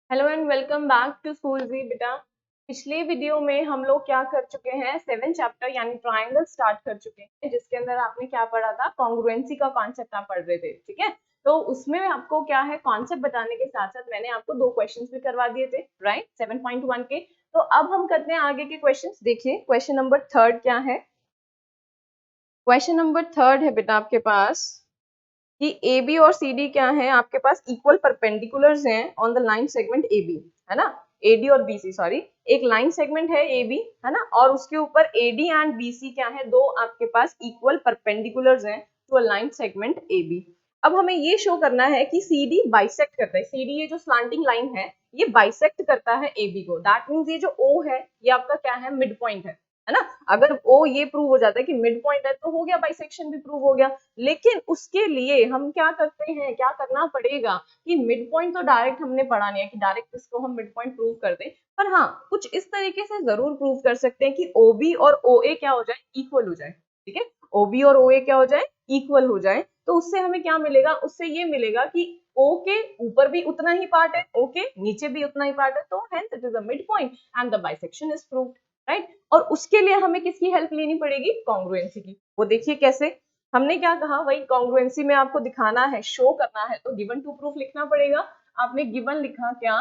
Hello and welcome back to school जी बेटा। पिछले वीडियो में हम लोग क्या कर चुके हैं, 7 चैप्टर यानी ट्रायंगल स्टार्ट कर चुके हैं, जिसके अंदर आपने क्या पढ़ा था, कॉन्ग्रुएंसी का कॉन्सेप्ट आप पढ़ रहे थे। ठीक है, तो उसमें आपको क्या है, कॉन्सेप्ट बताने के साथ साथ मैंने आपको 2 क्वेश्चंस भी करवा दिए थे, राइट, 7.1 के। तो अब हम करते हैं आगे के क्वेश्चंस। देखिए क्वेश्चन नंबर 3 क्या है। क्वेश्चन नंबर 3 है बेटा आपके पास कि ए बी और सी डी क्या है, आपके पास इक्वल परपेंडिकुलर्स हैं on the line segment A B, है ना। ए डी और बी सी, सॉरी, एक लाइन सेगमेंट है ए बी, है ना, और उसके ऊपर A D and B C क्या है, दो आपके पास इक्वल परपेंडिकुलर्स हैं to a line segment A B. अब हमें ये शो करना है कि सी डी बाइसेक्ट करता है, सी डी ये जो स्लांटिंग लाइन है ये बाइसेक्ट करता है ए बी को। दैट मीन्स ये जो ओ है ये आपका क्या है, मिड पॉइंट है ना। अगर ओ ये प्रूव हो जाता है कि मिड पॉइंट है तो हो गया, बाइसेक्शन भी प्रूव हो गया। लेकिन उसके लिए हम क्या करते हैं, क्या करना पड़ेगा कि मिड पॉइंट तो डायरेक्ट हमने पढ़ा नहीं है कि डायरेक्ट इसको हम मिड पॉइंट प्रूव कर दें, पर हाँ कुछ इस तरीके से जरूर प्रूव कर सकते हैं कि OB और OA क्या हो जाए, इक्वल हो जाए। ठीक है, OB और OA क्या हो जाए, इक्वल हो जाए। तो उससे हमें क्या मिलेगा, उससे ये मिलेगा कि O के ऊपर भी उतना ही पार्ट है, O के नीचे भी उतना ही पार्ट है, तो hence it is a mid point and the bisection is proved, right. और उसके लिए हमें किसकी हेल्प लेनी पड़ेगी, कॉन्ग्रुएंसी की। वो देखिए कैसे, हमने क्या कहा, वही कॉन्ग्रुएंसी में आपको दिखाना है, शो करना है, तो गिवन टू प्रूफ लिखना पड़ेगा। आपने गिवन लिखा क्या,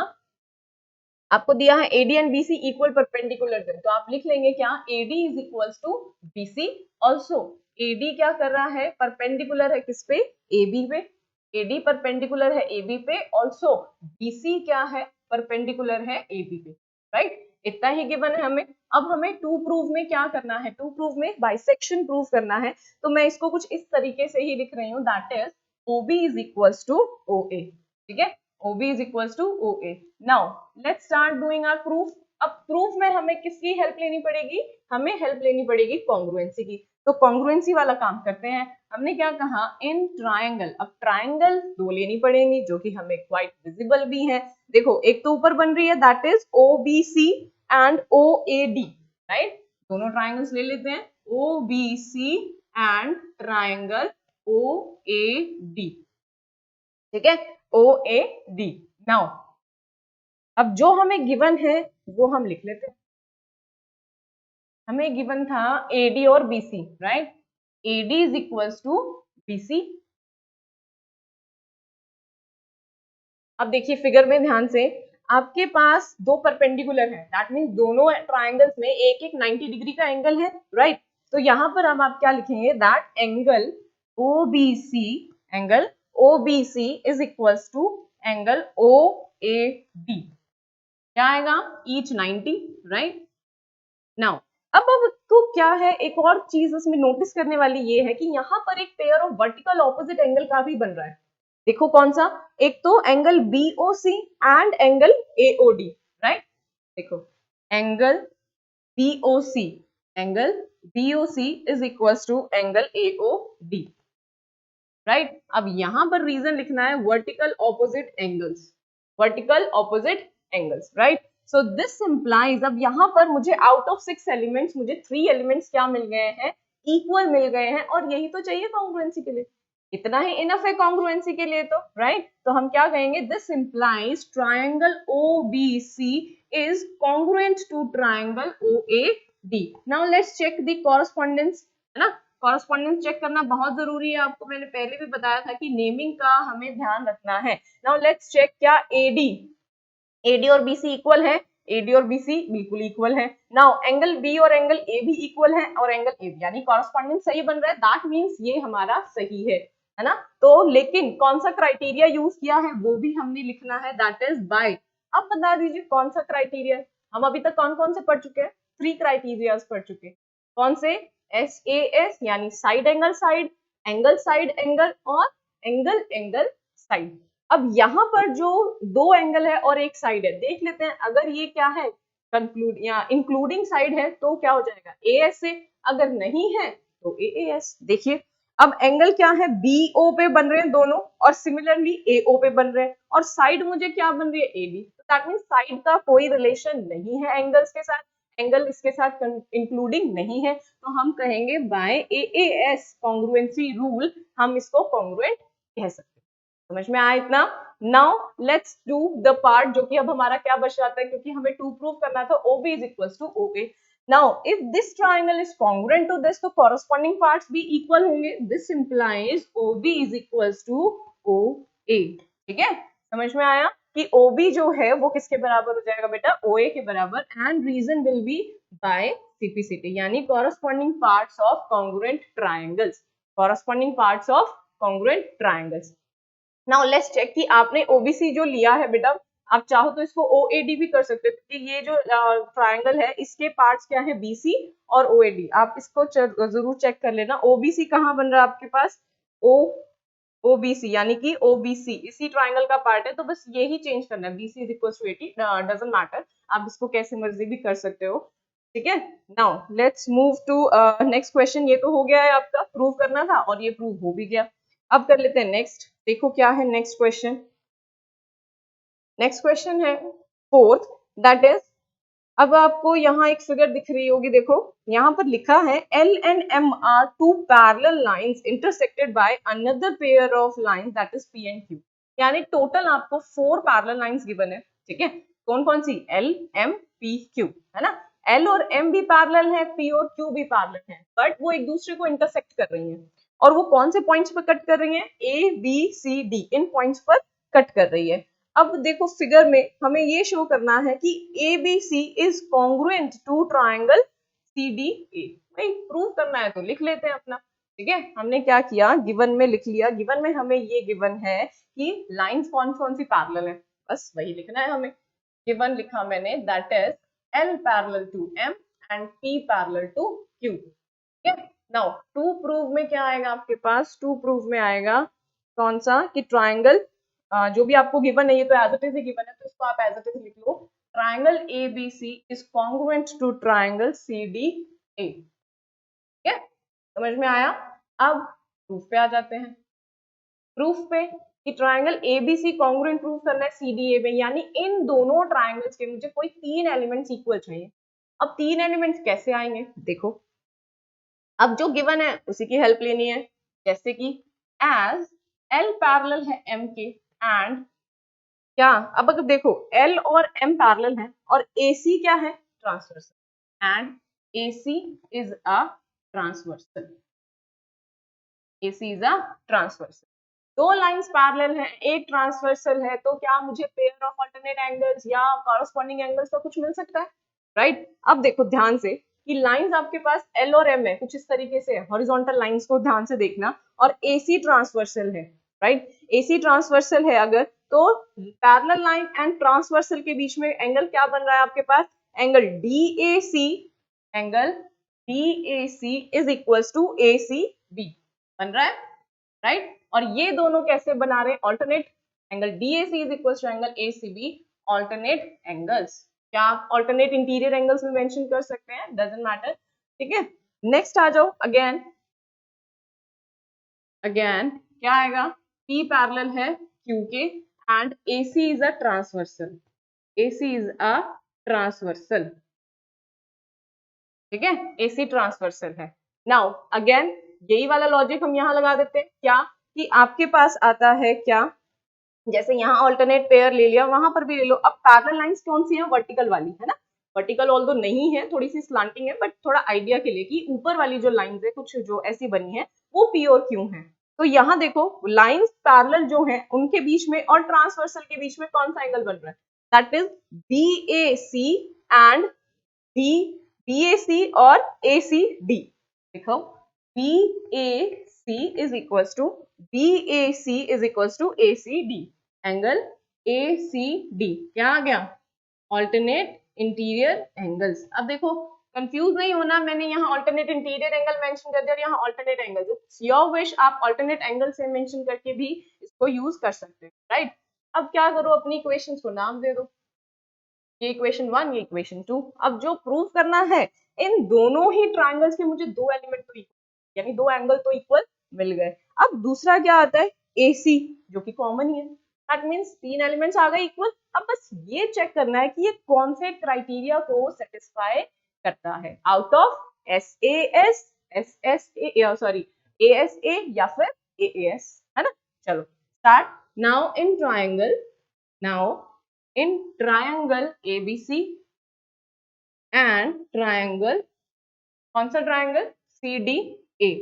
आपको दिया है AD and BC equal perpendicular है, तो आप लिख लेंगे क्या, AD is equals to BC। Also AD क्या कर रहा है, परपेंडिकुलर है किस पे, AB पे। AD परपेंडिकुलर है AB पे, ऑल्सो BC क्या है, परपेंडिकुलर है AB पे, राइट। इतना ही गिवन है हमें। अब हमें टू प्रूव में क्या करना है, टू प्रूव में बाइसेक्शन प्रूव करना है। तो मैं इसको कुछ इस तरीके से ही लिख रही हूँ, that is OB is equals to OA। ठीक है, OB is equals to OA. Now let's start doing our proof. अब प्रूफ में हमें किसकी हेल्प लेनी पड़ेगी, हमें हेल्प लेनी पड़ेगी कॉन्ग्रुएंसी की। तो कॉन्ग्रुएंसी वाला काम करते हैं। हमने क्या कहा, इन ट्रायंगल, अब ट्रायंगल दो लेनी पड़ेंगी जो कि हमें क्वाइट विजिबल भी है। देखो एक तो ऊपर बन रही है, that is OBC and OAD, right. दोनों ट्रायंगल्स ले लेते हैं, OBC एंड ट्रायंगल OAD। ठीक है, OAD। नाउ अब जो हमें गिवन है वो हम लिख लेते हैं। हमें गिवन था AD और BC, right. AD is equals to BC। अब देखिए फिगर में ध्यान से, आपके पास दो परपेंडिकुलर है, दैट मीन्स दोनों ट्राइंगल्स में एक एक 90 डिग्री का एंगल है, राइट। तो यहाँ पर हम आप क्या लिखेंगे, that angle OBC, angle OBC is equals to angle OAD। क्या आएगा, ईच 90, राइट। नाउ अब तो क्या है, एक और चीज इसमें नोटिस करने वाली ये है कि यहाँ पर एक pair of vertical opposite angle का भी बन रहा है। देखो कौन सा, एक तो angle BOC and angle AOD, right. देखो angle BOC, angle BOC is equals to angle AOD, right. अब यहां पर रीजन लिखना है vertical opposite angles, vertical opposite angles, right. So this implies, अब यहां पर मुझे आउट ऑफ 6 एलिमेंट्स मुझे 3 एलिमेंट्स क्या मिल गए हैं, इक्वल मिल गए हैं, और यही तो चाहिए कॉन्ग्रुएंसी के लिए। इतना ही इनफ है कॉन्ग्रुएंसी के लिए, तो राइट। तो हम क्या कहेंगे, this implies triangle OBC is congruent to triangle OAD। Now let's check the correspondence, है ना। कॉरेस्पॉन्डेंस चेक करना बहुत जरूरी है, आपको मैंने पहले भी बताया था कि नेमिंग का हमें ध्यान रखना है। नाउ लेट्स चेक, क्या AD और BC इक्वल है, AD और BC बिल्कुल इक्वल है। नाउ एंगल B और एंगल A भी इक्वल है, और एंगल AB, यानी कॉरेस्पॉन्डेंस सही बन रहा है, दैट मींस ये हमारा सही है ना। तो लेकिन कौन सा क्राइटेरिया यूज किया है वो भी हमने लिखना है, दैट इज बाय। अब बता दीजिए कौन सा क्राइटेरिया, हम अभी तक कौन कौन से पढ़ चुके हैं, 3 क्राइटेरिया पढ़ चुके हैं। कौन से, SAS यानी साइड साइड एंगल और एंगल एंगल साइड। अब यहाँ पर जो दो एंगल है और एक साइड है, देख लेते हैं, अगर ये क्या है, कंक्लूड या इंक्लूडिंग साइड है तो क्या हो जाएगा, AS से, अगर नहीं है तो AAS। देखिए अब एंगल क्या है, BO पे बन रहे हैं दोनों, और सिमिलरली AO पे बन रहे हैं, और साइड मुझे क्या बन रही है, AB। तो दैट मींस साइड का कोई रिलेशन नहीं है एंगल्स के साथ, एंगल इसके साथ इंक्लूडिंग नहीं है, तो हम कहेंगे बाय AAS कॉन्ग्रुएंसी रूल हम इसको कॉन्ग्रुएंट कह सकते हैं। समझ में आया इतना? Now let's do the part जो कि अब हमारा क्या बच जाता है, क्योंकि हमें टू प्रूव करना था OB is equals to OA. Now if this triangle is congruent to this, तो कॉरस्पॉन्डिंग पार्ट्स भी इक्वल होंगे. This implies OB is equals to OA. ठीक है, समझ में आया कि OB जो है वो किसके बराबर हो जाएगा बेटा? OA के बराबर. And reason will be by CPCT, यानी corresponding parts of congruent triangles. Corresponding parts of congruent triangles. Now let's check कि आपने ओबीसी जो लिया है बेटा, आप चाहो तो इसको ओएडी भी कर सकते हो, क्योंकि ये जो ट्राइंगल है इसके पार्ट्स क्या है? बीसी और ओएडी. आप इसको जरूर चेक कर लेना. ओबीसी कहाँ बन रहा है आपके पास? ओ ओबीसी, यानी कि ओबीसी इसी ट्राइंगल का पार्ट है. तो बस यही चेंज करना है, BC is equal to 80, doesn't matter, आप इसको कैसे मर्जी भी कर सकते हो. ठीक है, now let's move to next question. ये तो हो गया है आपका, प्रूव करना था और ये प्रूव हो भी गया. अब कर लेते हैं नेक्स्ट. देखो क्या है नेक्स्ट क्वेश्चन. नेक्स्ट क्वेश्चन है फोर्थ, दैट इज, अब आपको यहाँ एक फिगर दिख रही होगी. देखो यहाँ पर लिखा है L and M are two parallel lines intersected by another pair of lines that is P and Q. यानी टोटल आपको 4 पैरेलल लाइंस गिवन है. ठीक है, कौन कौन सी? L, M, P, Q, है ना. L और M भी पैरेलल है, P और Q भी पैरेलल है, बट वो एक दूसरे को इंटरसेक्ट कर रही हैं. और वो कौन से पॉइंट्स पर कट कर रही हैं? A, B, C, D, in points पर कट कर रही है. अब देखो फिगर में हमें ये शो करना है कि ABC is congruent to triangle CDA. भाई प्रूव करना है तो लिख लेते हैं अपना. ठीक है, हमने क्या किया, गिवन में लिख लिया. गिवन में हमें ये गिवन है कि लाइंस कौन कौन सी पैरेलल है, बस वही लिखना है हमें. गिवन लिखा मैंने, that is L parallel to M and P parallel to Q. ठीक है, नाउ टू प्रूव में क्या आएगा आपके पास? टू प्रूव में आएगा कौन सा? कि ट्राइंगल जो भी आपको गिवन है, ये तो एज इट इज ही गिवन है, तो इसको आप एज इट इज लिख लो. Triangle ABC is congruent to triangle CDA. ठीक है, समझ में आया? अब प्रूफ पे आ जाते हैं. प्रूफ पे कि ट्राइंगल ABC कॉन्ग्रुएंट प्रूफ करना है CDA में, यानी इन दोनों ट्राइंगल्स के मुझे कोई 3 एलिमेंट्स इक्वल चाहिए. अब 3 एलिमेंट्स कैसे आएंगे? देखो, अब जो गिवन है उसी की हेल्प लेनी है. जैसे कि एज L पैरेलल है M के, एंड क्या, अब अगर देखो L और M पैरेलल है और AC क्या है? Transversal. And AC is a transversal. AC is a transversal. दो लाइंस पैरेलल हैं, एक ट्रांसवर्सल है, तो क्या मुझे पेयर ऑफ अल्टरनेट एंगल्स या कॉरस्पॉन्डिंग एंगल्स का कुछ मिल सकता है? राइट. अब देखो ध्यान से कि लाइंस आपके पास L और M है, कुछ इस तरीके से हॉरिजॉन्टल लाइंस को ध्यान से देखना, और AC ट्रांसवर्सल है. राइट, AC ट्रांसवर्सल है अगर, तो पैरेलल लाइन एंड ट्रांसवर्सल के बीच में एंगल क्या बन रहा है आपके पास? Angle DAC. Angle DAC is equals to ACB बन रहा है. राइट, और ये दोनों कैसे बना रहे हैं? Alternate. Angle DAC is equals to angle ACB, alternate angles. क्या आप ऑल्टरनेट इंटीरियर एंगल्स में मेंशन कर सकते हैं? Doesn't matter. ठीक है, नेक्स्ट आ जाओ. अगेन क्या आएगा? P पैरेलल है Q के, and AC is a transversal. AC is a transversal. ठीक है, AC ट्रांसवर्सल है. नाउ अगेन यही वाला लॉजिक हम यहाँ लगा देते हैं. क्या कि आपके पास आता है क्या, जैसे यहाँ ऑल्टरनेट पेयर ले लिया, वहां पर भी ले लो. अब पैरेलल लाइंस कौन सी है? वर्टिकल वाली है ना. वर्टिकल ऑल्दो नहीं है, थोड़ी सी स्लांटिंग है, बट थोड़ा आइडिया के लिए कि ऊपर वाली जो लाइंस है कुछ जो ऐसी बनी है वो P और Q है. तो यहाँ देखो लाइंस पैरेलल जो है उनके बीच में और ट्रांसवर्सल के बीच में कौन सा एंगल बन रहा है? That is BAC and BAC और ACD. देखो BAC is equals to ACD. Angle ACD क्या आ गया? Alternate interior angles. अब देखो कंफ्यूज नहीं होना, मैंने यहाँ ऑल्टरनेट इंटीरियर एंगल मेंशन कर दिया और यहाँ ऑल्टरनेट एंगल. योर विश, आप ऑल्टरनेट एंगल से मेंशन करके भी इसको यूज कर सकते हो. राइट, अब क्या करो, अपनी इक्वेशंस को नाम दे दो. ये इक्वेशन 1, ये इक्वेशन 2. अब जो प्रूव करना है, इन दोनों ही ट्राइंगल्स के मुझे दो एलिमेंट तो इक्वल, यानी दो एंगल तो इक्वल मिल गए. अब दूसरा क्या आता है? AC, जो कि कॉमन ही है. दैट मींस 3 एलिमेंट्स आ गए इक्वल. अब बस ये चेक करना है कि ये कौन से क्राइटेरिया को सेटिस्फाई करता है, out of SAS, SSA, sorry ASA या फिर AAS, है ना. चलो start. Now in triangle ABC and triangle, कौन सा ट्रायंगल, CDA,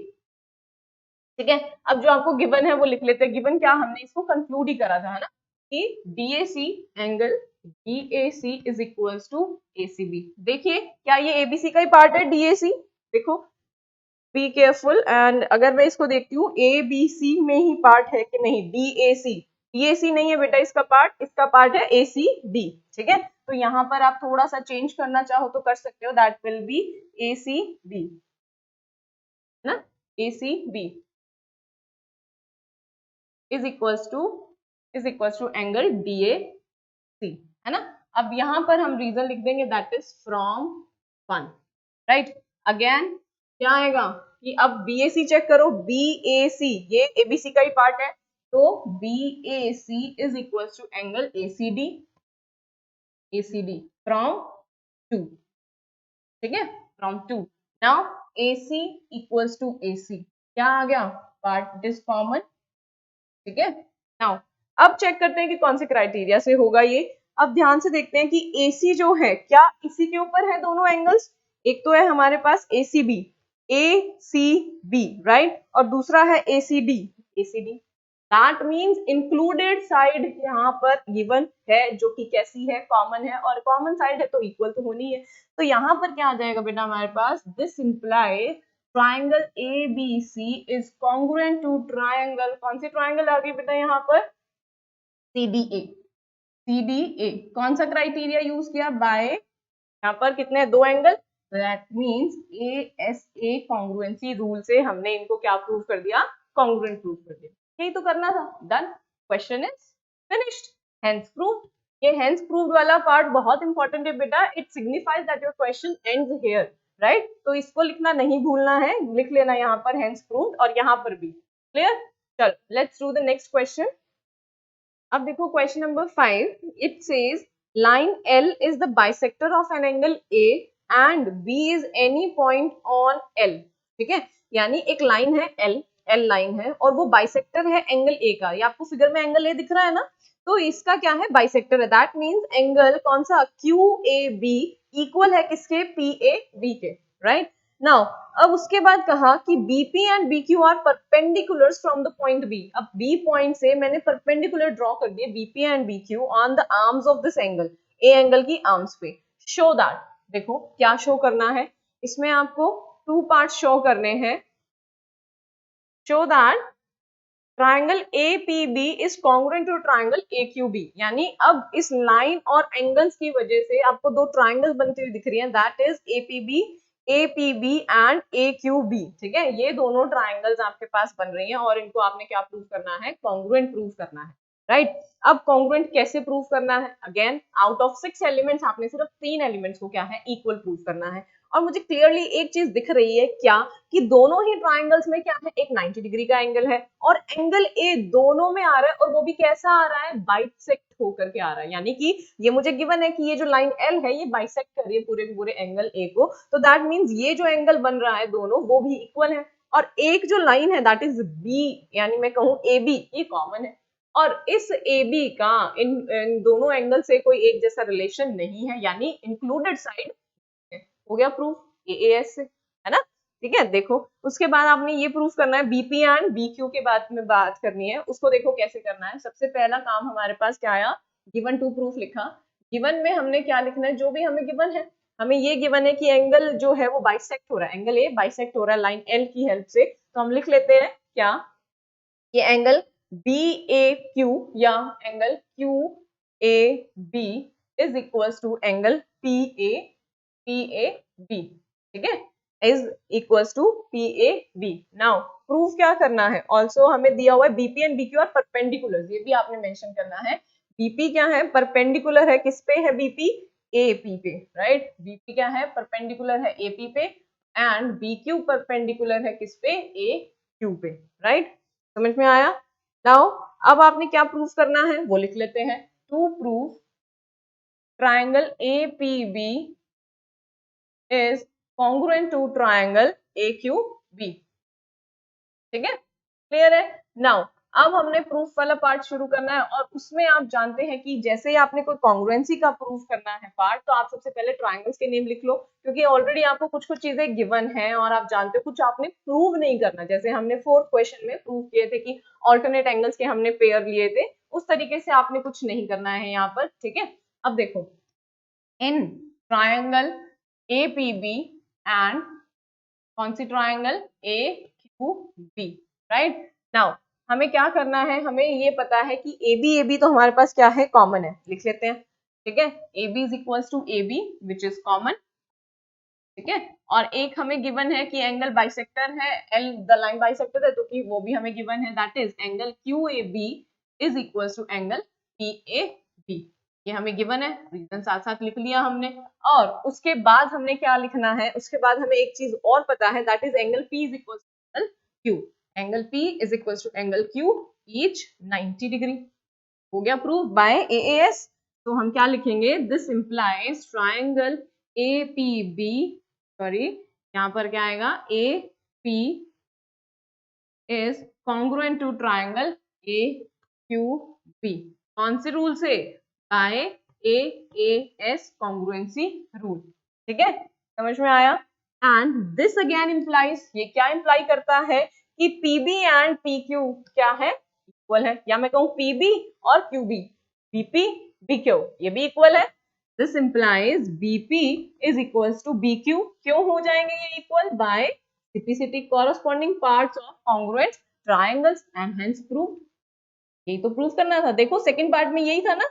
ठीक है। अब जो आपको गिवन है वो लिख लेते हैं। गिवन क्या, हमने इसको कंक्लूड ही करा था, है ना, कि DAC angle DAC is equals to ACB। देखिए क्या ये ABC का ही पार्ट है DAC, देखो बी केयरफुल। एंड अगर मैं इसको देखती हूँ ABC में ही पार्ट है कि नहीं, DAC नहीं है बेटा इसका पार्ट, इसका पार्ट है ACD, ठीक है। तो यहाँ पर आप थोड़ा सा चेंज करना चाहो तो कर सकते हो, दैट विल बी ACB, है ना, ACB is equals to angle DAC, है ना। अब यहाँ पर हम रीजन लिख देंगे, that is from 1, right. Again क्या आएगा कि अब BAC चेक करो, BAC ये ABC का ही पार्ट है, तो BAC is equals to angle ACD from 2, ठीक है, from 2। Now AC equals to AC, क्या आ गया, पार्ट इज कॉमन, ठीक है। नाउ अब चेक करते हैं कि कौन से क्राइटेरिया से होगा ये। अब ध्यान से देखते हैं कि AC जो है क्या इसी के ऊपर है दोनों एंगल्स, एक तो है हमारे पास ACB, राइट, और दूसरा है ACD, that means included side यहाँ पर गिवन है, जो कि कैसी है, कॉमन है, और कॉमन साइड है तो इक्वल तो होनी है। तो यहाँ पर क्या आ जाएगा बेटा हमारे पास, this implies triangle ABC is congruent to triangle, कौन सी ट्राइंगल आ गई बेटा यहाँ पर, CDA। कौन सा क्राइटेरिया यूज किया, बाय, यहाँ पर कितने, दो angle, that means ASA congruency rule से हमने इनको क्या प्रूव कर दिया, कॉन्ग्रुएंट प्रूव कर दिया। यही तो करना था, done, question is finished, hence proved. ये हेंस प्रूव्ड वाला पार्ट बहुत इंपॉर्टेंट है बेटा, it signifies that your question ends here, right. तो इसको लिखना नहीं भूलना है, लिख लेना यहाँ पर हेंस प्रूव्ड, और यहाँ पर भी, क्लियर। चलो let's do the next question. अब देखो question number 5, it says line L is the bisector of an angle A and B is any point on L, ठीक है। यानी एक लाइन है L लाइन है, और वो बाइसेक्टर है एंगल A का। ये आपको फिगर में एंगल A दिख रहा है ना, तो इसका क्या है, बाइसेक्टर है, दैट मींस एंगल कौन सा, QAB इक्वल है किसके, PAB के, राइट। नाउ अब उसके बाद कहा कि BP and BQ are perpendicular from the point B। अब B पॉइंट से मैंने परपेंडिकुलर ड्रॉ कर दिए BP and BQ on the arms of this angle, A angle की आर्म्स पे। शो दैट, देखो क्या शो करना है, इसमें आपको 2 पार्ट शो करने हैं। Show that triangle APB is congruent to triangle AQB, यानी अब इस लाइन और एंगल्स की वजह से आपको दो ट्राइंगल्स बनती हुई दिख रही हैं, that is APB and AQB, ठीक है। ये दोनों ट्राइंगल्स आपके पास बन रही हैं, और इनको आपने क्या प्रूव करना है, कॉन्ग्रुएंट प्रूव करना है, राइट। अब कॉन्ग्रुएंट कैसे प्रूव करना है, अगेन आउट ऑफ 6 एलिमेंट्स आपने सिर्फ 3 एलिमेंट्स को क्या है, इक्वल प्रूव करना है। और मुझे क्लियरली एक चीज दिख रही है, क्या, कि दोनों ही ट्राइंगल्स में क्या है, एक 90 डिग्री का एंगल है, और एंगल A दोनों में आ रहा है, और वो भी कैसा आ रहा है, बाइसेक्ट होकर के आ रहा है। यानी कि ये मुझे गिवन है कि ये जो लाइन L है ये बाइसेक्ट कर रही है पूरे के पूरे एंगल A को, तो दैट मींस ये जो एंगल बन रहा है दोनों वो भी इक्वल है। और एक जो लाइन है दैट इज B, यानी मैं कहूँ AB, ये कॉमन है, और इस AB का इन दोनों एंगल से कोई एक जैसा रिलेशन नहीं है, यानी इंक्लूडेड साइड हो गया प्रूफ AAS से, है ना, ठीक है। देखो उसके बाद आपने ये प्रूफ करना है BP एंड BQ के बाद में बात करनी है, उसको देखो कैसे करना है। सबसे पहला काम हमारे पास क्या आया, गिवन टू प्रूफ लिखा। गिवन में हमने क्या लिखना है, जो भी हमें गिवन है, हमें ये गिवन है कि एंगल जो है वो बाइसेक्ट हो रहा है, एंगल A बाइसेक्ट हो रहा है लाइन L की हेल्प से, तो हम लिख लेते हैं क्या, ये एंगल BAQ या angle QAB is equals to angle PAB, ठीक है, is equals to PAB। Now proof क्या करना है, ऑल्सो हमें दिया हुआ है BP and BQ are perpendicular, ये भी आपने मेंशन करना है। BP क्या है, परपेंडिकुलर है, किस पे है BP, AP पे, राइट। BP क्या है, परपेंडिकुलर है AP पे, एंड BQ परपेंडिकुलर है किस पे, AQ पे, राइट। समझ में आया। नाउ अब आपने क्या प्रूफ करना है वो लिख लेते हैं, to proof triangle APB is congruent to triangle AQB, ठीक है, क्लियर है। नाउ अब हमने प्रूफ वाला पार्ट शुरू करना है और उसमें आप जानते हैं कि जैसे ही आपने कोई कॉन्ग्रुएंसी का प्रूफ करना है पार्ट, तो आप सबसे पहले ट्रायंगल्स के नेम लिख लो, क्योंकि ऑलरेडी आपको कुछ कुछ चीजें गिवन है और आप जानते हो कुछ आपने प्रूव नहीं करना। जैसे हमने 4th क्वेश्चन में प्रूव किए थे कि ऑल्टरनेट एंगल्स के हमने पेयर लिए थे, उस तरीके से आपने कुछ नहीं करना है यहाँ पर, ठीक है। अब देखो, इन ट्रायंगल APB एंड कौन सी ट्रायंगल AQB, राइट। नाउ हमें क्या करना है, हमें ये पता है कि AB तो हमारे पास क्या है, कॉमन है, लिख लेते हैं, ठीक है। AB is equals to AB which is common, ठीक है। और एक हमें गिवन है कि एंगल बाइसेक्टर है, L द लाइन बाइसेक्टर है, तो कि वो भी हमें गिवन है, that is angle QAB is equals to angle PAB, ये हमें गिवन है, रीजन साथ साथ लिख लिया हमने। और उसके बाद हमने क्या लिखना है, उसके बाद हमें एक चीज और पता है, that is angle P is equals to angle Q, angle P is equals to angle Q each 90 degree. हो गया प्रूव बाय AAS। तो हम क्या लिखेंगे, this implies triangle APB, sorry यहाँ पर क्या आएगा, AP is congruent to triangle AQB, कौन से रूल से, बाय AAS कॉन्ग्रुएंसी रूल, ठीक है, समझ में आया। एंड दिस अगेन इंप्लाइज, ये क्या इंप्लाई करता है कि PB एंड PQ क्या है, इक्वल है, या मैं कहूँ PB और QB, BP BQ ये भी इक्वल है। This implies BP is equals to BQ, क्यों हो जाएंगे ये equal, by typicity corresponding parts of congruent triangles and hence proved। यही तो प्रूव करना था, देखो सेकंड पार्ट में यही था ना।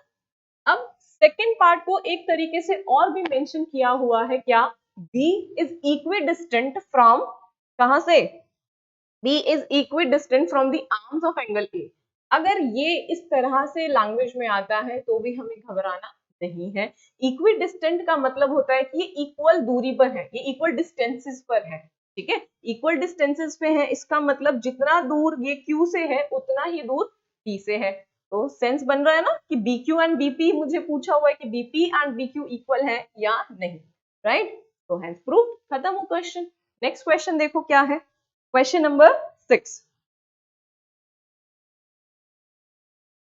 अब सेकंड पार्ट को एक तरीके से और भी मेंशन किया हुआ है, क्या, B is equidistant from, कहां से, B is equidistant from the arms of angle A। अगर ये इस तरह से लैंग्वेज में आता है तो भी हमें घबराना नहीं है। इक्विडिस्टेंट का मतलब होता है कि ये इक्वल दूरी पर है, ये इक्वल डिस्टेंसेस पर है, ठीक है, इक्वल डिस्टेंसेस पे है, इसका मतलब जितना दूर ये Q से है उतना ही दूर P से है। तो सेंस बन रहा है ना कि BQ एंड BP, मुझे पूछा हुआ है कि BP एंड BQ इक्वल है या नहीं, राइट। तो हेंस प्रूव्ड, खत्म हो क्वेश्चन। नेक्स्ट क्वेश्चन देखो क्या है, क्वेश्चन नंबर 6।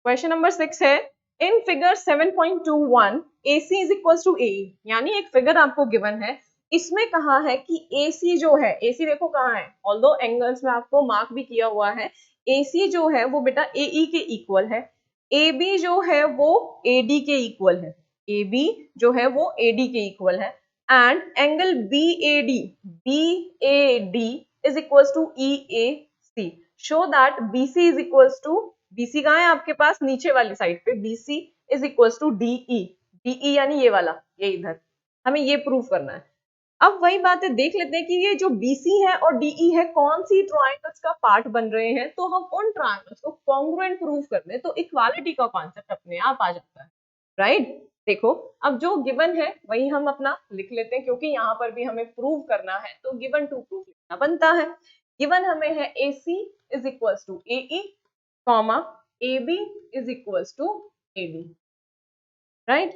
क्वेश्चन नंबर 6 है, in figure 7.21 AC is equal to AE, यानी एक फिगर आपको गिवन है, इसमें कहा है कि AC जो है, AC देखो कहाँ है, ऑल्दो एंगल्स में आपको मार्क भी किया हुआ है, AC जो है वो बेटा AE के इक्वल है, AB जो है वो AD के इक्वल है, AB जो है वो AD के इक्वल है, and angle BAD is equal to EAC, show that BC is equal to, BC कहाँ है आपके पास, नीचे वाली साइड पे, BC is equal to DE, DE यानी ये वाला, ये इधर, हमें ये प्रूव करना है। अब वही बात है, देख लेते हैं कि ये जो BC है और DE है कौन सी ट्रायंगल्स का पार्ट बन रहे हैं, तो हम उन ट्रायंगल्स को कॉन्ग्रुएंट प्रूव कर दें तो इक्वालिटी का कॉन्सेप्ट अपने आप आ जाता है, राइट। देखो अब जो गिवन है वही हम अपना लिख लेते हैं, क्योंकि यहाँ पर भी हमें प्रूव करना है तो गिवन टू प्रूफ लिखना बनता है। गिवन हमें है AC is equal to AE, comma AB is equals to AD, right,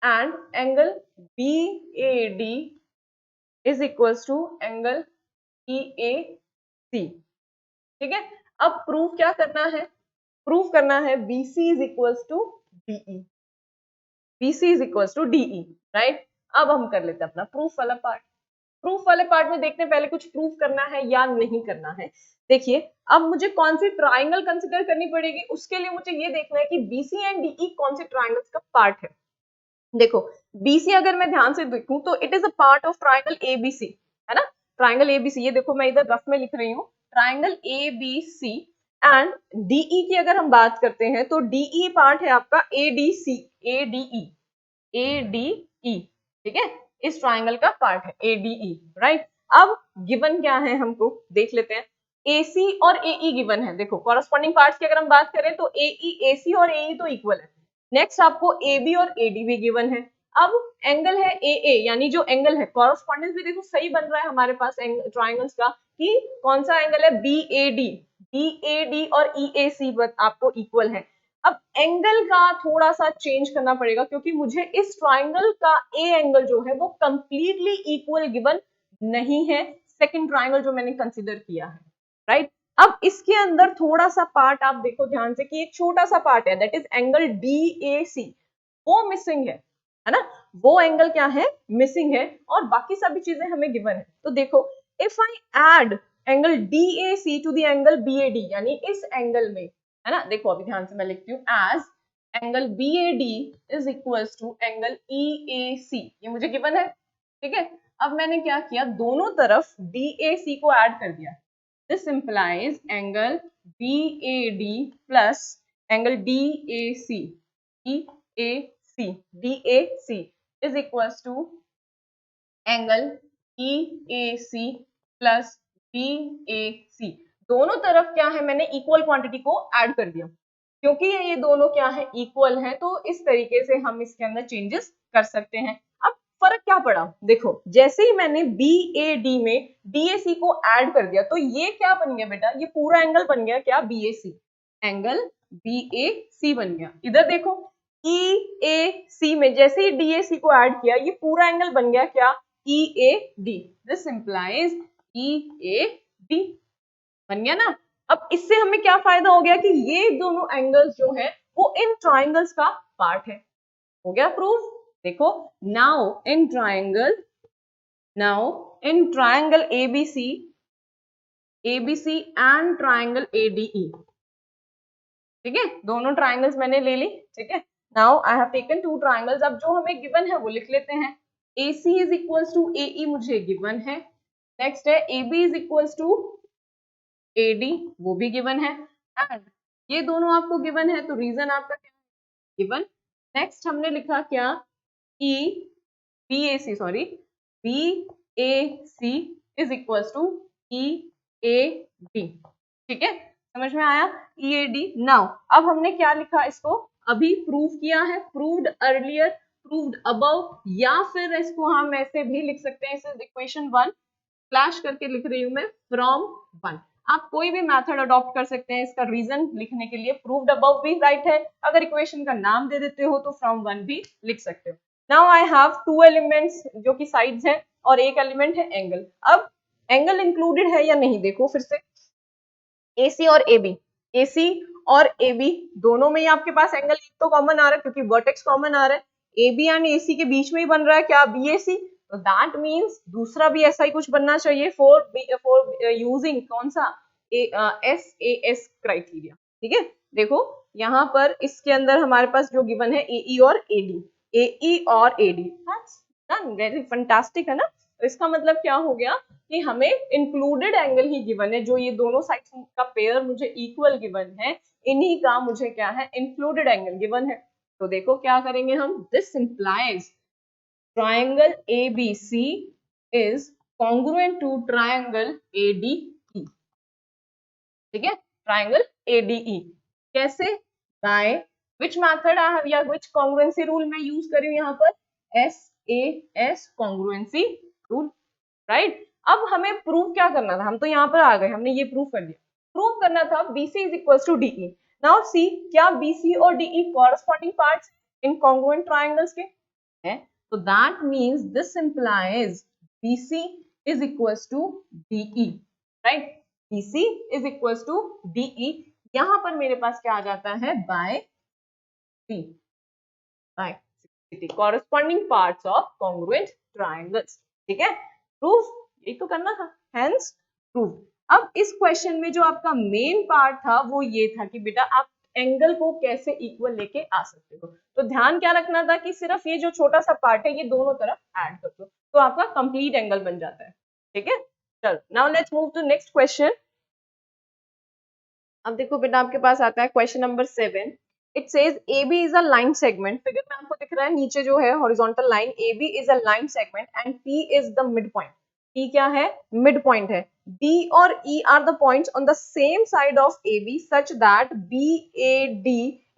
and angle BAD is equals to angle EAC, ठीक है। अब प्रूफ क्या करना है, प्रूफ करना है BC is equals to DE, BC is equals to DE, right। अब हम कर लेते हैं अपना प्रूफ वाला पार्ट। प्रूफ वाले पार्ट में देखते हैं पहले कुछ प्रूफ करना है या नहीं करना है। देखिए अब मुझे कौन सी ट्राइंगल कंसीडर करनी पड़ेगी, उसके लिए मुझे ये देखना है कि BC एंड DE कौन से ट्राइंगल्स का पार्ट है। देखो BC अगर मैं ध्यान से देखूं तो it is a part of triangle ABC, है ना, ट्राइंगल ABC, ये देखो मैं इधर रफ में लिख रही हूँ, ट्राइंगल ABC। एंड DE की अगर हम बात करते हैं तो DE पार्ट है आपका ADC, ADE, ठीक है, इस ट्राइंगल का पार्ट है ADE, राइट। अब गिवन क्या है हमको देख लेते हैं, AC और AE गिवन है, देखो कॉरेस्पॉन्डिंग पार्ट्स की अगर हम बात करें तो AC और AE तो इक्वल है। नेक्स्ट आपको AB और AD भी गिवन है। अब एंगल है AA, यानी जो एंगल है कॉरेस्पॉन्डेंस भी देखो सही बन रहा है हमारे पास ट्राइंगल्स का, कि कौन सा एंगल है BAD और EAC आपको इक्वल है। अब एंगल का थोड़ा सा चेंज करना पड़ेगा, क्योंकि मुझे इस ट्राइंगल का ए एंगल जो है वो कंप्लीटली इक्वल गिवन नहीं है सेकंड ट्राइंगल जो मैंने कंसीडर किया है, राइट। अब इसके अंदर थोड़ा सा पार्ट आप देखो ध्यान से कि एक छोटा सा पार्ट है, दैट इज एंगल DAC, वो मिसिंग है ना, वो एंगल क्या है, मिसिंग है, और बाकी सभी चीजें हमें गिवन है। तो देखो if I add angle DAC to the angle BAD, यानी इस एंगल में, है ना, देखो अभी ध्यान से मैं लिखती हूँ, as angle BAD is equals to angle EAC, ये मुझे गिवन है, ठीक है। अब मैंने क्या किया, दोनों तरफ DAC को ऐड कर दिया, this implies angle BAD plus angle DAC, DAC is equals to angle EAC plus BAC, दोनों तरफ क्या है, मैंने इक्वल क्वांटिटी को ऐड कर दिया, क्योंकि ये दोनों क्या है, इक्वल है, तो इस तरीके से हम इसके अंदर चेंजेस कर सकते हैं। अब फर्क क्या पड़ा, देखो जैसे ही मैंने BAD में DAC को ऐड कर दिया, तो ये क्या बन गया बेटा, ये पूरा एंगल बन गया क्या, BAC, एंगल BAC बन गया। इधर देखो EAC में जैसे ही DAC को ऐड किया, ये पूरा एंगल बन गया क्या, EAD, दिस इंप्लाइज EAD, बन गया ना। अब इससे हमें क्या फायदा हो गया कि ये दोनों एंगल्स जो है वो इन ट्राइंगल्स का पार्ट है, हो गया प्रूफ। देखो now in triangle ABC and triangle ADE, ठीक है, दोनों ट्राइंगल्स मैंने ले ली, ठीक है। Now I have taken two triangles, अब जो हमें गिवन है वो लिख लेते हैं। AC is equals to AE मुझे गिवन है, नेक्स्ट है AB is equals to AD, वो भी गिवन है, एंड ये दोनों आपको गिवन है, तो रीजन आपका क्या है, गिवन। नेक्स्ट हमने लिखा क्या, BAC is equals to EAD, ठीक है, समझ में आया, EAD। नाउ अब हमने क्या लिखा, इसको अभी प्रूव किया है, प्रूव्ड अर्लियर, प्रूव्ड अबव, या फिर इसको हम ऐसे भी लिख सकते हैं, इस इक्वेशन 1 फ्लैश करके लिख रही हूं मैं, फ्रॉम 1। आप कोई भी मेथड अडॉप्ट कर सकते हैं इसका रीजन लिखने के लिए, प्रूव्ड अबव भी राइट है, अगर इक्वेशन का नाम दे देते हो तो फ्रॉम 1 भी लिख सकते हो। नाउ आई हैव 2 एलिमेंट्स जो कि साइड्स हैं, और एक एलिमेंट है एंगल। अब एंगल इंक्लूडेड है या नहीं, देखो फिर से, AC और AB, AC और AB दोनों में ही आपके पास एंगल एक तो कॉमन आ रहा है, क्योंकि वर्टेक्स कॉमन आ रहा है, AB एंड AC के बीच में ही बन रहा है क्या, BAC, तो दैट मींस दूसरा भी ऐसा ही कुछ बनना चाहिए फॉर यूजिंग कौन सा, SAS क्राइटेरिया, ठीक है। देखो यहाँ पर इसके अंदर हमारे पास जो गिवन है AE और AD, that's done, very fantastic, है ना। तो इसका मतलब क्या हो गया कि हमें इंक्लूडेड एंगल ही गिवन है, जो ये दोनों साइड्स का पेयर मुझे इक्वल गिवन है, इन्हीं का मुझे क्या है, इंक्लूडेड एंगल गिवन है। तो देखो क्या करेंगे हम, this implies triangle ABC is congruent to triangle ADE, ठीक है, ट्राइंगल ADE कैसे, by which method I have, या विच कॉन्ग्रुएंसी रूल मैं यूज कर रही हूँ यहाँ पर, SAS कॉन्ग्रुएंसी रूल, राइट। अब हमें प्रूव क्या करना था, हम तो यहाँ पर आ गए, हमने ये प्रूव कर दिया, प्रूव करना था BC is equal to DE। Now see, क्या BC और DE corresponding parts in congruent triangles के हैं, तो that means this implies BC is equal to DE, right, BC is equal to DE, यहाँ पर मेरे पास क्या आ जाता है, by corresponding parts of congruent triangles, ठीक है, प्रूफ यही तो करना था, हेंस प्रूफ। अब इस क्वेश्चन में जो आपका मेन पार्ट था वो ये था कि बेटा आप एंगल को कैसे इक्वल लेके आ सकते हो, तो ध्यान क्या रखना था कि सिर्फ ये जो छोटा सा पार्ट है ये दोनों तरफ ऐड कर दो, तो आपका कंप्लीट एंगल बन जाता है, ठीक है। चलो now let's move to next question. अब देखो बेटा आपके पास आता है question number 7, it says AB is a line segment, figure में आपको दिख रहा है नीचे जो है horizontal line, AB is a line segment and P is the mid point, P क्या है, मिड पॉइंट है, D और E are the points on the same side of AB such that BAD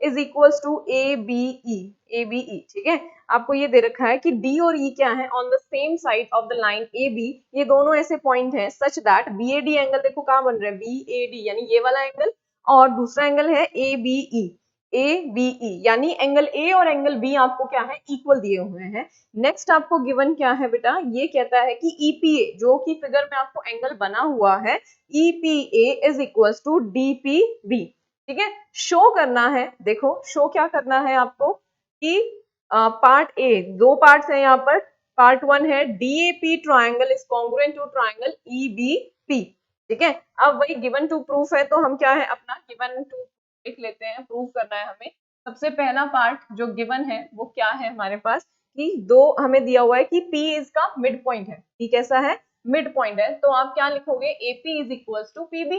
is equals to ABE, ठीक है। आपको ये दे रखा है कि D और E क्या है, on the same side of the line AB, ये दोनों ऐसे पॉइंट हैं सच दैट BAD एंगल देखो कहाँ बन रहा है, BAD यानी ये वाला एंगल, और दूसरा एंगल है ABE, ABE, यानी एंगल ए और एंगल बी आपको क्या है, इक्वल दिए हुए हैं। नेक्स्ट आपको गिवन क्या है बेटा, ये कहता है कि EPA, जो कि फिगर में आपको एंगल बना हुआ है, EPA is equal to DPB। ठीक है, शो करना है, देखो शो क्या करना है आपको कि पार्ट ए, दो पार्ट्स हैं यहाँ पर। पार्ट 1 है DAP triangle is congruent to triangle EBP। ठीक है, अब वही गिवन टू प्रूफ है, तो हम क्या है अपना गिवन टू लिख लेते हैं, प्रूव करना है हमें। सबसे पहला पार्ट जो गिवन है वो क्या है हमारे पास कि दो हमें दिया हुआ है कि P इसका मिड पॉइंट है। P कैसा है, मिड पॉइंट है, तो आप क्या लिखोगे, AP is equal to PB,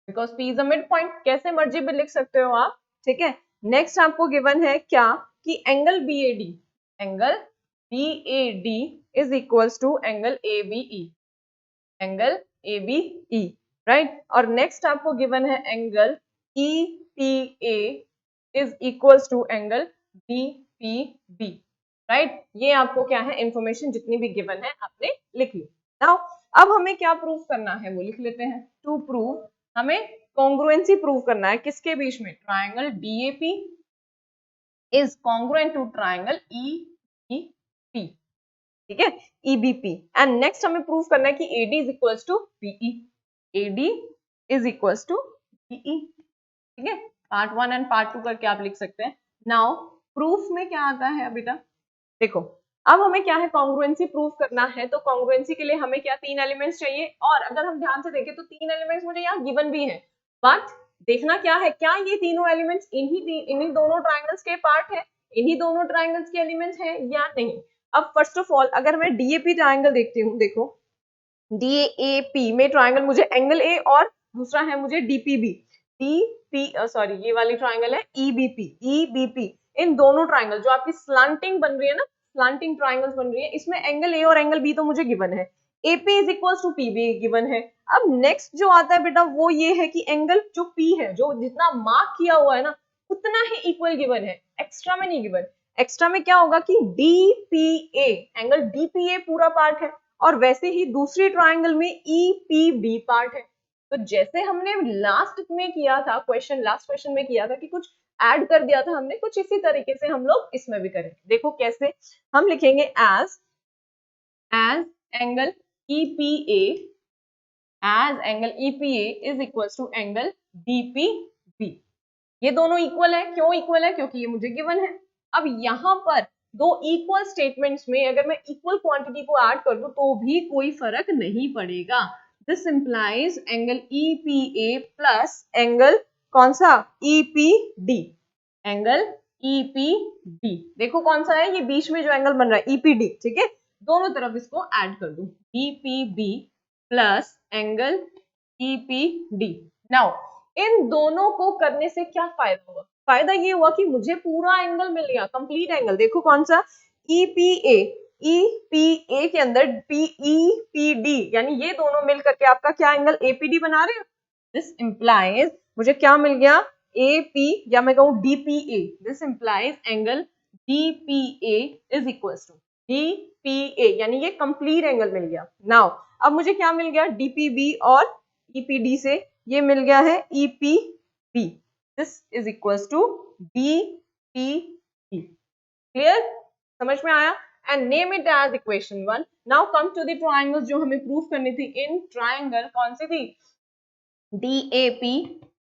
because P is a mid point, कैसे मर्जी भी लिख सकते हो आप। ठीक है, नेक्स्ट आपको गिवन है क्या कि angle BAD is equal to angle ABE, angle ABE, right. और नेक्स्ट आपको गिवन है angle EPA is equals to angle DPB, right. ये आपको क्या है, इंफॉर्मेशन जितनी भी गिवन है आपने लिख ली। नाउ अब हमें क्या प्रूव करना है वो लिख लेते हैं। टू प्रूव, हमें कॉन्ग्रुएंसी प्रूव करना है किसके बीच में, triangle DAP is congruent to triangle EBP। ठीक है, EBP। एंड नेक्स्ट हमें प्रूव करना है कि AD is equals to BE, AD is equals to BE। ठीक है, पार्ट 1 एंड पार्ट 2 करके आप लिख सकते हैं। नाउ प्रूफ में क्या आता है बेटा, देखो अब हमें क्या है, कॉन्ग्रुएंसी प्रूव करना है, तो कॉन्ग्रुएंसी के लिए हमें क्या, 3 एलिमेंट्स चाहिए। और अगर हम ध्यान से देखें तो 3 एलिमेंट्स मुझे यहाँ गिवन भी है, बट देखना क्या है, क्या ये तीनों एलिमेंट्स इन्हीं दोनों ट्राइंगल्स के पार्ट है, इन्हीं दोनों ट्राइंगल्स के एलिमेंट्स हैं या नहीं। अब फर्स्ट ऑफ ऑल अगर मैं DAP ट्राइंगल देखती हूँ, देखो DAP में ट्राइंगल मुझे एंगल A और दूसरा है मुझे DPB, सॉरी ये वाली ट्राइंगल है EBP। इन दोनों ट्राइंगल जो आपकी स्लांटिंग बन रही है ना, स्लांटिंग ट्राइंगल्स बन रही है, इसमें एंगल A और एंगल B तो मुझे गिवन है, AP is equal to PB given है। अब नेक्स्ट जो आता है बेटा वो ये है कि एंगल जो P है, जो जितना मार्क किया हुआ है ना उतना ही इक्वल गिवन है, एक्स्ट्रा में नहीं गिवन। एक्स्ट्रा में क्या होगा कि DPA, एंगल DPA पूरा पार्ट है, और वैसे ही दूसरी ट्राइंगल में EPB पार्ट है। तो जैसे हमने लास्ट में किया था क्वेश्चन, लास्ट क्वेश्चन में किया था कि कुछ ऐड कर दिया था हमने, कुछ इसी तरीके से हम लोग इसमें भी करेंगे। देखो कैसे हम लिखेंगे, as angle EPA, as angle EPA is equal to angle DPB। ये दोनों इक्वल है, क्यों इक्वल है, क्योंकि ये मुझे गिवन है। अब यहाँ पर दो इक्वल स्टेटमेंट्स में अगर मैं इक्वल क्वांटिटी को ऐड कर दूं तो भी कोई फर्क नहीं पड़ेगा। This implies angle EPA plus angle कौन सा, EPD, एंगल EPD। देखो कौन सा है, ये बीच में जो एंगल बन रहा है EPD। ठीक है, दोनों तरफ इसको ऐड कर दूं, DPB plus angle EPD। Now in दोनों को करने से क्या फायदा हुआ, फायदा ये हुआ कि मुझे पूरा एंगल मिल गया, कंप्लीट एंगल। देखो कौन सा, EPA के अंदर EPD, यानी ये दोनों मिल करके आपका क्या एंगल APD बना रहे हैं। दिस इंप्लाइज मुझे क्या मिल गया, AP, या मैं कहूँ DPA, this implies angle DPA is equal to DPA, यानी ये कंप्लीट एंगल मिल गया। नाउ अब मुझे क्या मिल गया, DPB और EPD से ये मिल गया है EPB, this is equal to DPB। Clear, समझ में आया। And name it as equation 1। Now come to the triangle जो हमें प्रूफ करनी थी। इन ट्राइंगल कौन सी थी, DAP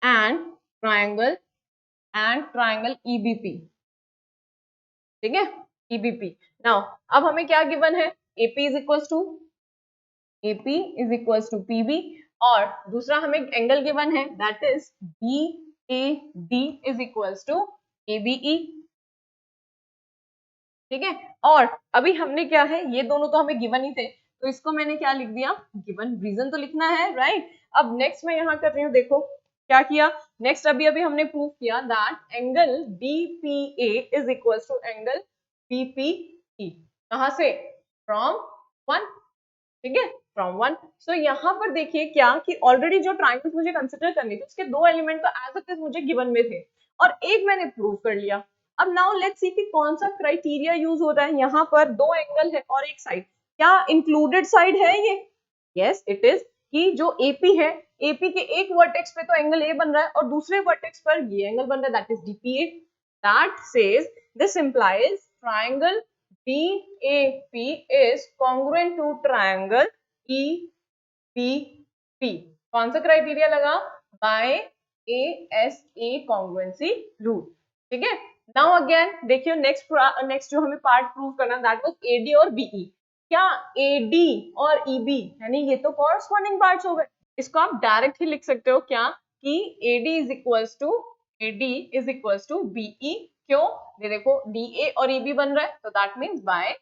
एंड ट्राइंगल EBP। ठीक है, EBP। नाउ अब हमें क्या गिवन है, AP is equal to PB, और दूसरा हमें एंगल गिवन है that is BAD is equal to ABE। ठीक है, और अभी हमने क्या है, ये दोनों तो हमें गिवन ही थे, तो इसको मैंने क्या लिख दिया, गिवन, रीजन तो लिखना है, राइट। अब नेक्स्ट मैं यहाँ कर रही हूँ, देखो क्या किया, नेक्स्ट अभी हमने प्रूव किया that angle DPA is equal to angle BPE। कहाँ से, फ्रॉम 1। ठीक है, फ्रॉम 1। सो यहाँ पर देखिए क्या कि ऑलरेडी जो ट्राइंगल्स मुझे कंसिडर करनी थी उसके दो एलिमेंट तो एज इट इज मुझे गिवन में थे, और एक मैंने प्रूव कर लिया। अब नाउ लेट्स सी कि कौन सा क्राइटेरिया यूज हो रहा है। यहाँ पर दो एंगल है और एक साइड, क्या इंक्लूडेड साइड है ये, यस इट इज। कि जो AP है, AP के एक वर्टेक्स पे तो एंगल A बन रहा है और दूसरे वर्टेक्स पर ये एंगल बन रहा है, that is DPA. That says this implies triangle DAP is congruent to triangle EBP. कौन सा क्राइटेरिया लगा? By ASA congruency rule. ठीक है. नाउ अगेन देखियो नेक्स्ट जो हमें पार्ट प्रूव करना, दैट वाज AD और BE. क्या AD और EB यानी ये तो कॉरस्पॉन्डिंग पार्ट्स हो गए. इसको आप डायरेक्ट ही लिख सकते हो क्या कि AD is equals to BE. क्यों? ये देखो DA और EB बन रहा है, तो दैट मींस बाय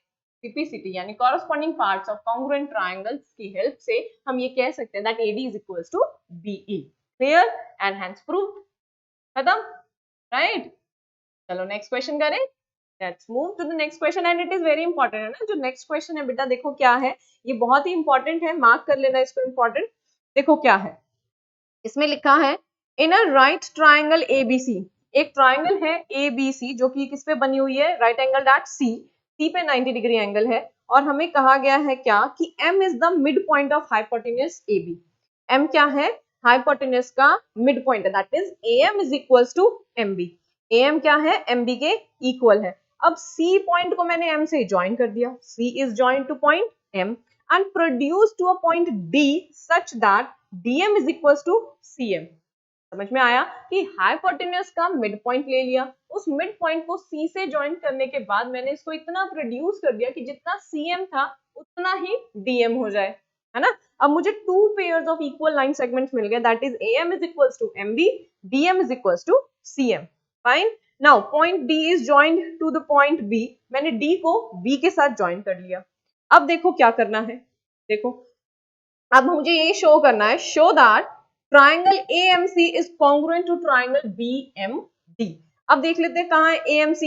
CPCT यानी corresponding parts of congruent triangles की हेल्प से हम ये कह सकते हैं that AD is equals to BE. Clear and hence prove. खत्म. राइट. चलो नेक्स्ट क्वेश्चन करें. Let's move to the next question and it is very important है ना. जो नेक्स्ट क्वेश्चन है बेटा देखो क्या है, ये बहुत ही इंपॉर्टेंट है, मार्क कर लेना इसको इंपॉर्टेंट. देखो क्या है इसमें लिखा है, in a right triangle ABC. एक ट्राइंगल है ABC जो कि किस पे बनी हुई है? Right angle at C. C पे 90 डिग्री एंगल है और हमें कहा गया है क्या कि M is the mid point of hypotenuse AB. M क्या है? हाइपोटेन्यूज का मिड पॉइंट है, that is AM is equals to MB. AM क्या है? MB के इक्वल है. अब C पॉइंट को मैंने M से ज्वाइन कर दिया. C is join two point M and produced to a point D such that DM is equals to CM. समझ में आया कि हाइपोटेन्यूज का मिड पॉइंट ले लिया, उस मिड पॉइंट को C से ज्वाइन करने के बाद मैंने इसको इतना प्रोड्यूस कर दिया कि जितना CM था उतना ही DM हो जाए, है ना. अब मुझे two pairs of equal line segments मिल गए, that is AM is equals to MB, DM is equals to CM. Fine. Now point D is joined to the point B. मैंने D को B के साथ ज्वाइन कर लिया. अब देखो क्या करना है. देखो अब मुझे ये शो करना है, show that triangle AMC is congruent to triangle BMD. अब देख लेते हैं कहाँ है AMC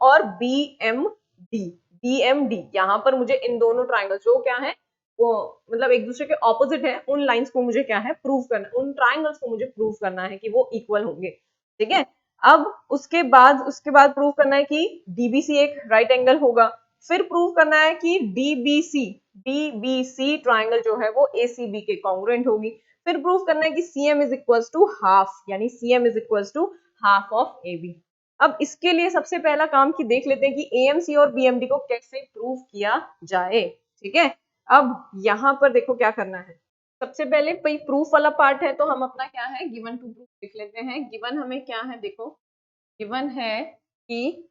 और BMD. यहाँ पर मुझे इन दोनों ट्राइंगल जो क्या है वो मतलब एक दूसरे के ऑपोजिट है, उन लाइंस को मुझे क्या है प्रूव करना, उन ट्राइंगल्स को मुझे प्रूव करना है कि वो इक्वल होंगे. ठीक है. अब उसके बाद प्रूव करना है कि DBC एक राइट एंगल होगा. फिर प्रूव करना है कि DBC ट्राइंगल जो है वो ACB के कॉन्ग्रुएंट होगी. फिर प्रूव करना है कि CM is equals to half यानी CM is equals to half of AB. अब इसके लिए सबसे पहला काम की देख लेते हैं कि AMC और BMD को कैसे प्रूव किया जाए. ठीक है. अब यहाँ पर देखो क्या करना है. सबसे पहले भाई प्रूफ वाला पार्ट है तो हम अपना क्या है गिवन टू प्रूफ लिख लेते हैं. गिवन हमें क्या है, देखो गिवन है कि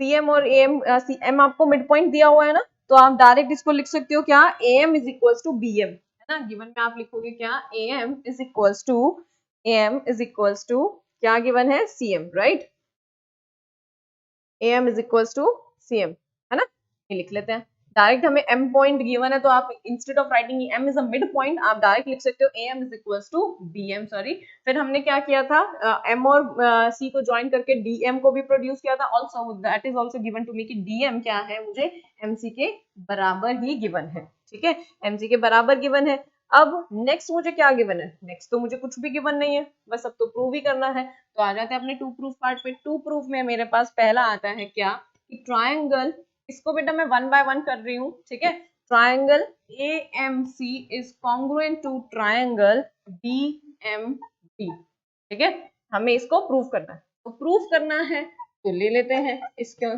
CM और AM आपको मिड पॉइंट दिया हुआ है ना, तो आप डायरेक्ट इसको लिख सकते हो क्या AM is equals to BM, है ना. गिवन में आप लिखोगे क्या AM इज इक्वल्स टू क्या गिवन है CM, right. AM is equals to CM, है ना. ये लिख लेते हैं. डायरेक्ट हमें M पॉइंट गिवन है तो आप instead of writing M is a mid point आप डायरेक्ट लिख सकते हो AM is equals to BM. Sorry, फिर हमने क्या किया था M और C को ज्वाइन करके DM को भी प्रोड्यूस किया था. Also that is also given to me कि DM क्या है मुझे MC के बराबर ही गिवन है. ठीक है. MC के बराबर गिवन है. अब नेक्स्ट मुझे क्या गिवन है? नेक्स्ट तो मुझे कुछ भी गिवन नहीं है, बस अब तो प्रूव ही करना है. तो आ जाते हैं अपने टू प्रूफ पार्ट पे. टू प्रूफ में मेरे पास पहला आता है क्या कि ट्राइंगल, इसको बेटा मैं वन बाय वन कर रही हूँ. ठीक है. Triangle AMC is congruent to triangle BMD. ठीक है. हमें इसको प्रूव करना है, तो प्रूव करना है तो ले लेते हैं इसको.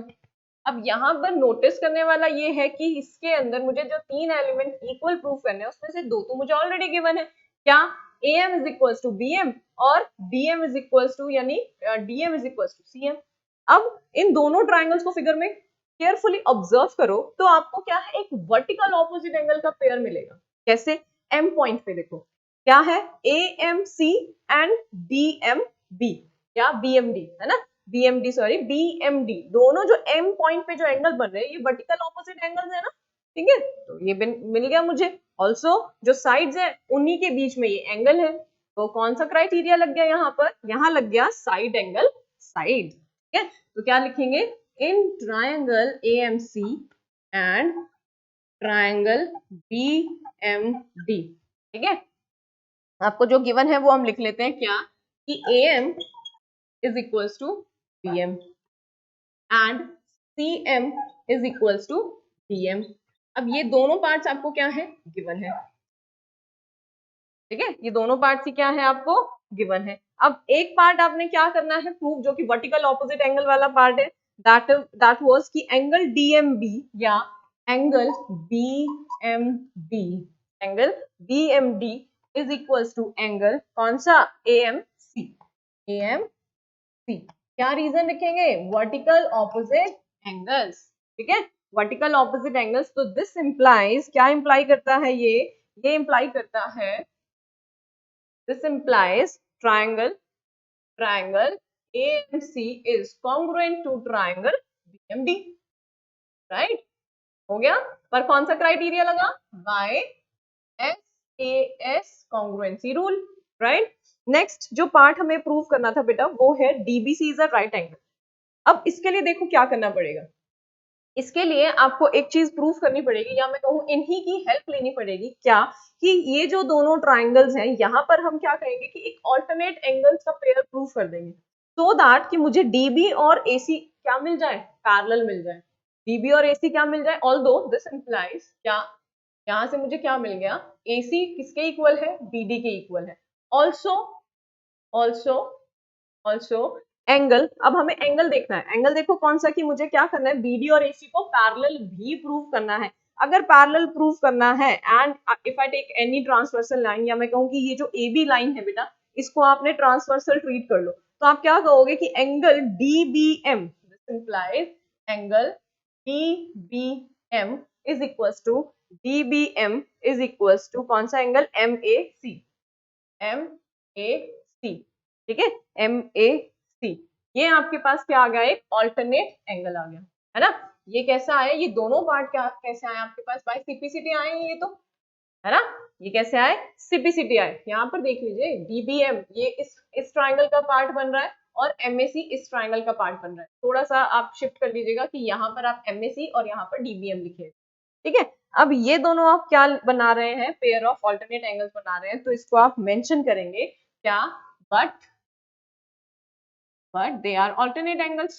अब यहाँ पर नोटिस करने वाला ये है कि इसके अंदर मुझे जो तीन एलिमेंट इक्वल प्रूव करने हैं उसमें से दो तो मुझे ऑलरेडी गिवन है. क्या AM is equals to BM और DM इज इक्वल्स टू यानी DM is equals to CM. अब इन दोनों ट्राइंगल्स को फिगर में केयरफुली ऑब्जर्व करो तो आपको क्या है एक वर्टिकल ऑपोजिट एंगल का पेयर मिलेगा. कैसे? M पॉइंट पे देखो क्या है AMC एंड BMB या BMD, है ना. BMD दोनों जो M पॉइंट पे जो एंगल बन रहे हैं ये वर्टिकल ऑपोजिट एंगल्स है ना. ठीक है. तो ये मिल गया मुझे. ऑल्सो जो साइड्स है उन्हीं के बीच में ये एंगल है, तो कौन सा क्राइटेरिया लग गया यहाँ पर? यहाँ लग गया साइड एंगल साइड. ठीक है. तो क्या लिखेंगे? In triangle AMC and triangle BMD. ठीक है. आपको जो गिवन है वो हम लिख लेते हैं क्या कि AM is equals to BM and CM is equals to DM. अब ये दोनों पार्ट्स आपको क्या है, गिवन है, ठीक है, ये दोनों पार्ट्स ही क्या है, आपको गिवन है। अब एक पार्ट आपने क्या करना है प्रूव, जो कि वर्टिकल ऑपोजिट एंगल वाला पार्ट है, दैट वाज कि एंगल डीएमबी या angle BMD, angle BMD is equals to angle कौन सा, एएमसी, एएमसी। क्या रीजन लिखेंगे, वर्टिकल ऑपोजिट एंगल्स, ठीक है, वर्टिकल ऑपोजिट एंगल्स। तो दिस इंप्लाइज, क्या इंप्लाई करता है ये इंप्लाई करता है, this implies triangle AMC is congruent to triangle BMD, right? हो गया, पर कौन सा क्राइटेरिया लगा, by SAS congruency rule, right? Next जो पार्ट हमें प्रूव करना था बेटा वो है DBC is a right angle. अब इसके लिए देखो क्या करना पड़ेगा, इसके लिए आपको एक चीज प्रूफ करनी पड़ेगी, या मैं कहूँ इन्हीं की हेल्प लेनी पड़ेगी, क्या कि ये जो दोनों ट्राइंगल्स हैं यहाँ पर हम क्या कहेंगे कि एक ऑल्टरनेट एंगल्स का पेयर प्रूफ कर देंगे, सो दैट कि मुझे डीबी और एसी क्या मिल जाए, पैरेलल मिल जाए, डीबी और एसी क्या मिल जाए, ऑल्दो दिस इंप्लाइज क्या, यहाँ से मुझे क्या मिल गया, एसी किसके इक्वल है, बीडी के इक्वल है, ऑल्सो ऑल्सो ऑल्सो एंगल। अब हमें एंगल देखना है, एंगल देखो कौन सा, कि मुझे क्या करना है, बीडी और एसी को पैरेलल भी प्रूव करना है। अगर पैरेलल प्रूव करना है and if I take any transversal line, या मैं कहूँ कि ये जो ए बी लाइन है बेटा इसको आपने ट्रांसवर्सल ट्रीट कर लो, तो आप क्या कहोगे कि angle DBM, this implies angle DBM is equals to, DBM is equals to कौन सा angle, M A C, M A C, ठीक है, एम ए सी। ये आपके पास क्या आ गया, एक ऑल्टरनेट एंगल आ गया, है ना। ये कैसा आया, ये दोनों पार्ट क्या कैसे आए आपके पास, बाय सीपीसीटी आए हैं ये तो, है ना, ये कैसे आए, सीपीसीटी आए। यहाँ पर देख लीजिए डीबीएम ये इस ट्राइंगल का पार्ट बन रहा है और एमएसी इस ट्राइंगल का पार्ट बन रहा है। थोड़ा सा आप शिफ्ट कर लीजिएगा कि यहाँ पर आप एमएसी और यहाँ पर डीबीएम लिखे, ठीक है। अब ये दोनों आप क्या बना रहे हैं, पेयर ऑफ ऑल्टरनेट एंगल्स बना रहे हैं, तो इसको आप मेंशन करेंगे क्या, but they are alternate angles,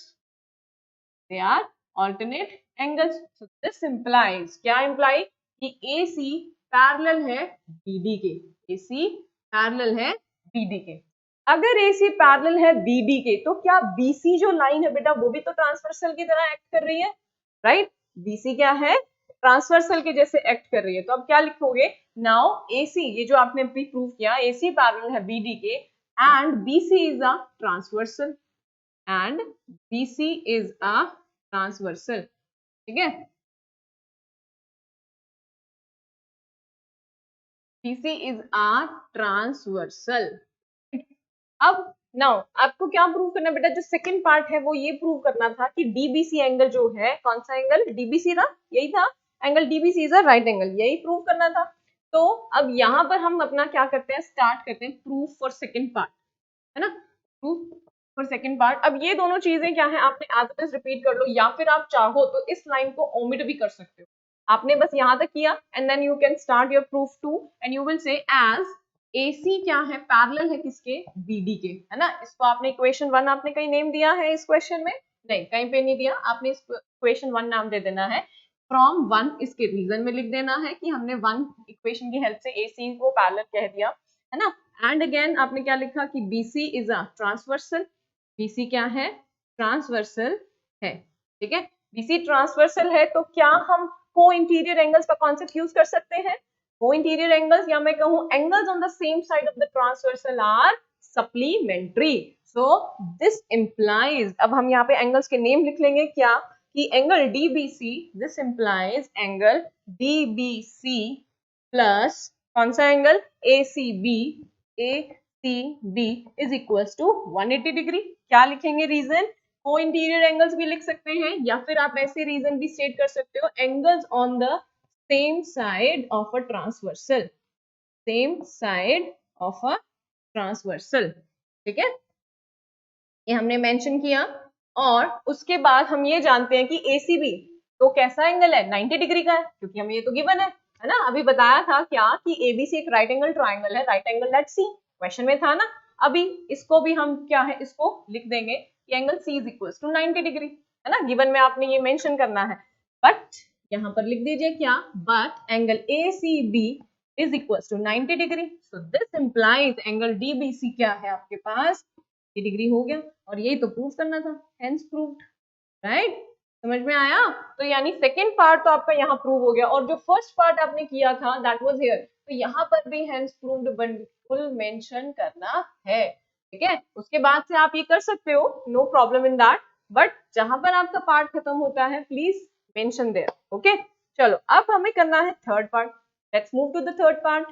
they are alternate angles, so this implies, क्या imply कि AC पैरेलल है BD के, AC पैरेलल है BD के। अगर AC पैरेलल है BD के तो क्या BC जो लाइन है बेटा वो भी तो ट्रांसवर्सल की तरह एक्ट कर रही है, राइट, BC क्या है, ट्रांसवर्सल के जैसे एक्ट कर रही है। तो अब क्या लिखोगे, नाउ AC, ये जो आपने अभी प्रूव किया AC पैरेलल है BD के and BC is a transversal, and BC is a transversal, ठीक है, BC is a transversal। अब नाउ आपको क्या प्रूव करना बेटा, जो सेकंड पार्ट है वो ये प्रूव करना था कि DBC एंगल जो है, कौन सा एंगल, DBC था, यही था, angle DBC is a right angle, यही प्रूव करना था। तो अब यहाँ पर हम अपना क्या करते हैं, स्टार्ट करते हैं प्रूफ फॉर सेकंड पार्ट, है ना, प्रूफ फॉर सेकंड पार्ट। अब ये दोनों चीजें क्या है, आपने एज इट इज रिपीट कर लो, या फिर आप चाहो तो इस लाइन को ओमिट भी कर सकते हो। आपने बस यहाँ तक किया and then you can start your proof to and you will say as AC क्या है, पैरेलल है किसके, BD के, है ना। इसको आपने इक्वेशन 1 आपने कहीं नेम दिया है इस क्वेश्चन में, नहीं कहीं पे नहीं दिया, आपने इस इक्वेशन 1 नाम दे देना है, फ्रॉम 1 इसके रीजन में लिख देना है कि हमने 1 इक्वेशन की हेल्प से AC को पैरेलल कह दिया, है ना। एंड अगेन आपने क्या लिखा कि BC is a transversal, BC क्या है, ट्रांसवर्सल है, ठीक है, BC ट्रांसवर्सल है। तो क्या हम को इंटीरियर एंगल्स का कॉन्सेप्ट यूज कर सकते हैं, को इंटीरियर एंगल्स, या मैं कहूं angles on the same side of the transversal are supplementary, so this implies, अब हम यहाँ पे एंगल्स के नेम लिख लेंगे क्या, कि angle DBC, this implies angle DBC plus कौन सा angle, ACB is equals to 180 degree. क्या लिखेंगे रीजन, को इंटीरियर एंगल्स भी लिख सकते हैं, या फिर आप ऐसे रीजन भी स्टेट कर सकते हो, angles on the same side of a transversal, same side of a transversal, ठीक है, ये हमने मेंशन किया। और उसके बाद हम ये जानते हैं कि ACB तो कैसा एंगल है, 90 डिग्री का है, क्योंकि हमें ये तो गिवन है ना, अभी बताया था क्या कि ABC एक राइट एंगल ट्राइंगल है, right angle let's see, question में था ना। अभी इसको भी हम क्या है, इसको लिख देंगे कि angle C is equals to 90 degree, है ना, गिवन में आपने ये मेंशन करना है। बट यहाँ पर लिख दीजिए क्या, but angle ACB is equals to 90 degree, so this implies angle DBC क्या है आपके पास 90 डिग्री हो गया, और यही तो प्रूव करना था, hence proved, राइट? समझ में आया? तो यानी सेकेंड पार्ट तो आपका यहाँ प्रूव हो गया, और जो फर्स्ट पार्ट आपने किया था दैट वाज हियर, तो यहाँ पर भी hence proved बिल्कुल मेंशन करना है, ठीक है? उसके बाद से आप ये कर सकते हो, no problem in that, but जहां पर आपका पार्ट खत्म होता है प्लीज मेंशन देयर, ओके? चलो अब हमें करना है third part, let's move to the third part.